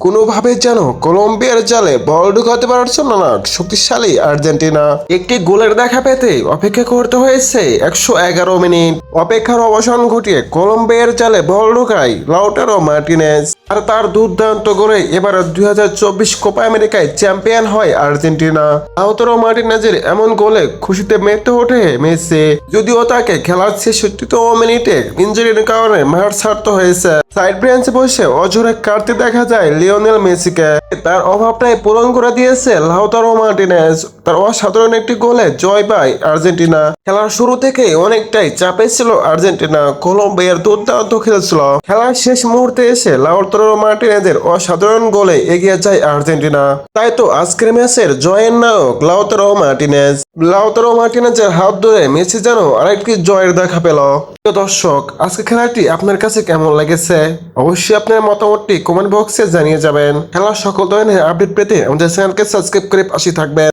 কোনোভাবে যেন কলম্বিয়ার জালে বল ঢুকাতে পারছিল না শক্তিশালী আর্জেন্টিনা। একটি গোলের দেখা পেতে অপেক্ষা করতে হয়েছে 111 মিনিট। অপেক্ষার অবসান ঘটিয়ে কলম্বিয়ার জালে বল ঢুকায় লাউটারো মার্টিনেজ, আর তার দুর্দান্ত গোলে এবার 2024 কোপা আমেরিকায় চ্যাম্পিয়ন হয় আর্জেন্টিনা। লাউটারো মার্টিনেজের এমন গোলে খুশিতে মেতে ওঠে মেসি, যদিও তাকে খেলার 66তম মিনিটে ইনজুরির কারণে মাঠ ছাড়তে হয়েছে। সাইড বেঞ্চে বসে অঝরে কাটতে দেখা যায় লিওনেল মেসিকে। তার অভাবটাই পূরণ করে দিয়েছে লাউতারো মার্টিনেজ। তার অসাধারণ একটি গোলে জয় পায় আর্জেন্টিনা। খেলার শুরু থেকে অনেকটাই চাপে ছিল আর্জেন্টিনা, কলম্বিয়ার দুর্দান্ত খেলছিল। খেলার শেষ মুহূর্তে এসে লাউতারো মার্টিনেজের অসাধারণ গোলে এগিয়ে যায় আর্জেন্টিনা। তাই তো আজকের ম্যাচের জয়ের নায়ক লাউতারো মার্টিনেজ। লাউতারো মার্টিনেজের হাত ধরে মেসি যেন আরেকটি জয়ের দেখা পেল। দর্শক, আজকে খেলাটি আপনার কাছে কেমন লেগেছে অবশ্যই আপনার মতামতটি কমেন্ট বক্সে জানিয়ে যাবেন। খেলার সকল ধরনের আপডেট পেতে আমাদের চ্যানেলকে সাবস্ক্রাইব করে পাশে থাকবেন।